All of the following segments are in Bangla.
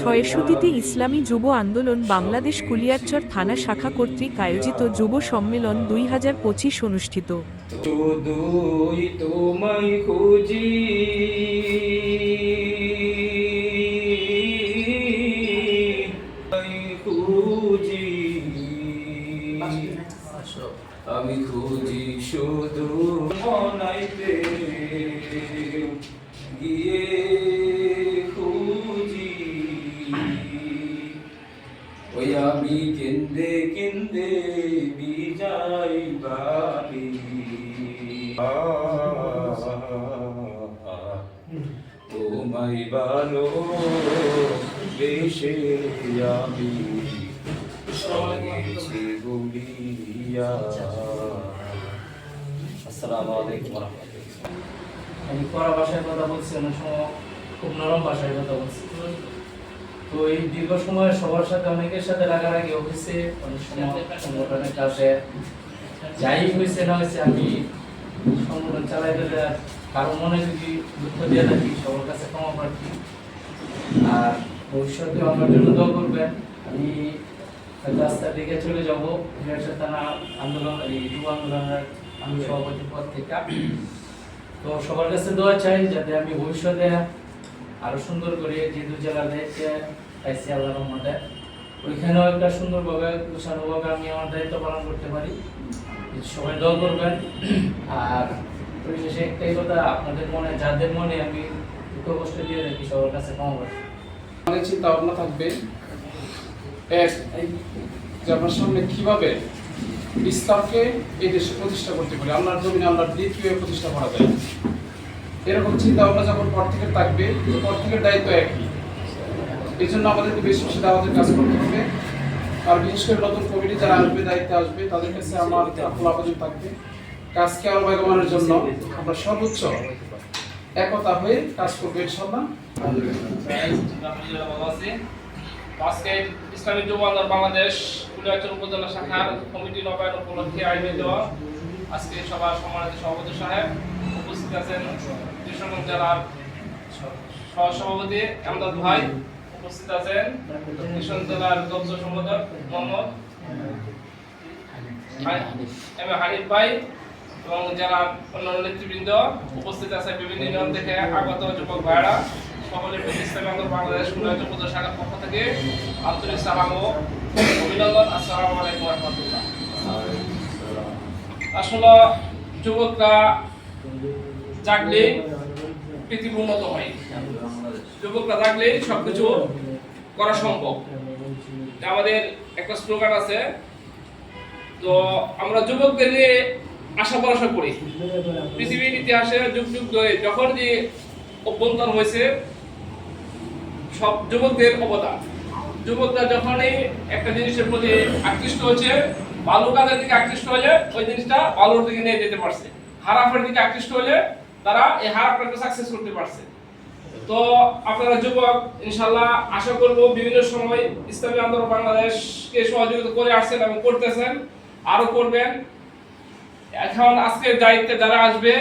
ছয়শুতিতে ইসলামী যুব আন্দোলন বাংলাদেশ কুলিয়ারচর থানা শাখা কর্তৃক আয়োজিত যুব সম্মেলন 2025 অনুষ্ঠিত। শুধুই তোমায় খুঁজি, আমি খুঁজি শুধু মনাইতে গিয়ে খুঁজি, ওই আমি কেন্দে কেন্দে বিজাই বাড়ি, তোমায় ভালো বেশে আমি সঙ্গেছি গুলিয়া। আসসালামু আলাইকুম ওয়া রাহমাতুল্লাহ। আমি কড়া ভাষায় কথা বলছি, অনেক সময় খুব নরম ভাষায় কথা বলছি। তো এই দীর্ঘ সময় সবার সাথে অনেকের সাথে রাগারাগি হয়েছে, অনেক সময় সংগঠনের কাছে যাই হয়েছে না হয়েছে আমি সংগঠন চালাই দিলে কারো মনে যদি দুঃখ দিয়ে থাকি সবার কাছে ক্ষমা প্রার্থী। আর ভবিষ্যতে আমার জন্য দোয়া করবেন। আমি রাস্তা দিকে চলে যাবো থানা আন্দোলন, এই যুব আন্দোলনের আমি সভাপতি পদ থেকে। তো সবার কাছে দোয়া চাই যাতে আমি ভবিষ্যতে আরো সুন্দর করে যেহেতু জেলার দায়িত্বে পাইছি আল্লাহর রহমতে, ওইখানেও একটা সুন্দরভাবে গুছানোভাবে আমি আমার দায়িত্ব পালন করতে পারি। সবাই দোয়া করবেন। আর পরিশেষে একটাই কথা, আপনাদের মনে যাদের মনে আমি দুঃখ কষ্ট দিয়ে থাকি সবার কাছে ক্ষমা প্রার্থী। অনেক চিন্তা ভাবনা থাকবে, এক যে আপনার সামনে কিভাবে ইসলামকে এই দেশে প্রতিষ্ঠা করতে পারি, আল্লাহর জমিনে আল্লাহর দিন কিভাবে প্রতিষ্ঠা করা যায়, এরকম চিন্তা ভাবনা যখন পর থেকে থাকবে, পর থেকে দায়িত্ব একই। এই জন্য আমাদেরকে বেশি বেশি দাওয়াতের কাজ করতে হবে। আর বিশেষ করে নতুন কমিটি যারা আসবে, দায়িত্বে আসবে, তাদের কাছে আমার আকুল আবেদন থাকবে, কাজকে আরো বেগমানের জন্য আমরা সর্বোচ্চ একতা হয়ে কাজ করবো ইনশাআল্লাহ। আজকে ইসলামী যুব আন্দোলন বাংলাদেশ কুলিয়ারচর উপজেলা শাখার কমিটি নবায়ন উপলক্ষে আয়োজিত আজকে সভার সম্মানিত সভাপতি সাহেব, উপস্থিত আছেন কৃষ্ণগঞ্জ জেলার সহসভাপতি আমদাদ ভাই, উপস্থিত আছেন কৃষ্ণগঞ্জ জেলার দপ্তর সম্পাদক মোহাম্মদ হানিফ ভাই এবং জেলার অন্যান্য নেতৃবৃন্দ, উপস্থিত আছে বিভিন্ন ইউনিয়ন থেকে আগত যুবক ভাইরা, সকলের প্রতি ইসলামী আন্দোলন বাংলাদেশ কুলিয়ারচর উপজেলা শাখার পক্ষ থেকে আন্তরিক সালাম ও অভিনন্দন। আসসালামু আলাইকুম ওয়া রাহমাতুল্লাহ। আসলে যুবকরা জাগলে পৃথিবী উন্নত হয়, যুবকরা জাগলে সবকিছু করা সম্ভব। আমাদের একটা স্লোগান আছে, তো আমরা যুবকদের নিয়ে আশা ভরসা করি। পৃথিবীর ইতিহাসে যুগ যুগ ধরে যখন যে অভ্যন্তর হয়েছে সব যুবকদের অবদান। যুবকরা যখনই একটা জিনিসের প্রতি আকৃষ্ট হচ্ছে, ভালো কাজের দিকে আকৃষ্ট হলে ওই জিনিসটা ভালোর দিকে নিয়ে যেতে পারছে, খারাপের দিকে আকৃষ্ট হলে তারা এই খারাপটাকে সাকসেস করতে পারছে। তো আপনারা যুবক ইনশাআল্লাহ আশা করব বিভিন্ন সময় ইসলামী আন্দোলন বাংলাদেশকে সহযোগিতা করে আসছেন এবং করতেছেন, আরো করবেন। এখন আজকের দায়িত্বে যারা আসবে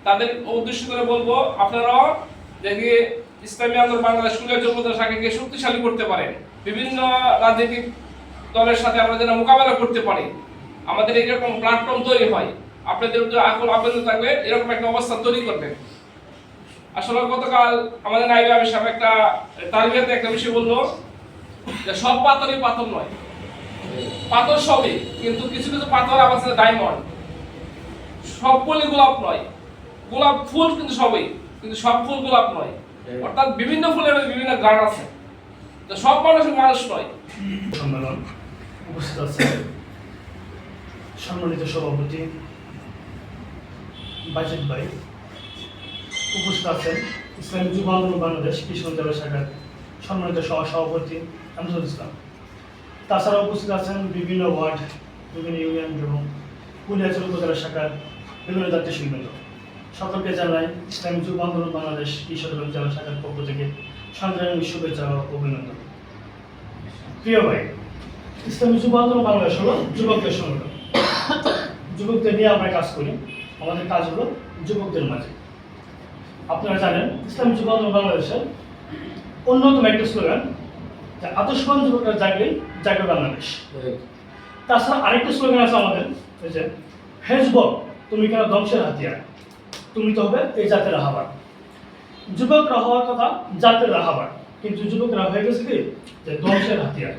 তাদের উদ্দেশ্য করে বলবো, আপনারা দেখি ইসলামী আন্দোলন বাংলাদেশ কুলিয়ারচর উপজেলা শাখাকে শক্তিশালী করতে পারেন, বিভিন্ন রাজনৈতিক দলের সাথে আমরা যেন মোকাবেলা করতে পারি, আমাদের এরকম প্ল্যাটফর্ম তৈরি হয়। আপনাদের আকুল আবেদন থাকবে এরকম একটা অবস্থা তৈরি করবেন। আসলে গতকাল আমাদের নাইবে আমি সাহেব একটা তালিকাতে একটা বিষয় বললো যে সব পাথরই পাথর নয়, পাথর সবই, কিন্তু কিছু কিছু পাথর আমার সাথে ডায়মন্ড। সবগুলি গোলাপ নয়, গোলাপ ফুল কিন্তু সবই, কিন্তু সব ফুল গোলাপ নয়। অর্থাৎ বিভিন্ন ফুলের বিভিন্ন গান আছে, তো সব মানুষ নয়। সম্মেলন উপস্থিত আছে সম্মানিত সভাপতি বাজিদ ভাই, উপস্থিত আছেন ইসলামী যুব আন্দোলন বাংলাদেশ কৃষ্ণগঞ্জ জেলা শাখার সম্মানিত সহসভাপতি আমজাদুল ইসলাম। তাছাড়া উপস্থিত আছেন বিভিন্ন ওয়ার্ড, বিভিন্ন ইউনিয়ন এবং কুলিয়ারচর উপজেলা শাখার বিভিন্ন জাতীয় শিল্পীবৃন্দ। সকলকে জানাই ইসলামী যুব আন্দোলন বাংলাদেশ কৃষ্ণগঞ্জ জেলা শাখার পক্ষ থেকে সংগ্রামী শুভেচ্ছা ও অভিনন্দন। প্রিয় ভাই, ইসলামী যুব আন্দোলন বাংলাদেশ হলো যুবকদের সংগঠন। যুবকদের নিয়ে আমরা কাজ করি, আমাদের কাজ হলো যুবকদের মাঝে। আপনারা জানেন ইসলামী যুব আন্দোলন বাংলাদেশের অন্যতম একটা স্লোগান, যে আদর্শবান যুবকরা জাগলেই জাগবে বাংলাদেশ। তাছাড়া আরেকটা স্লোগান আছে আমাদের, এই যে হে যুবক তুমি কেন ধ্বংসের হাতিয়ার, তুমি তো হবে এই জাতের রাহাবার। যুবকরা হওয়ার কথা জাতের রাহাবার, কিন্তু যুবকরা হয়ে গেছে কি যে ধ্বংসের হাতিয়ার।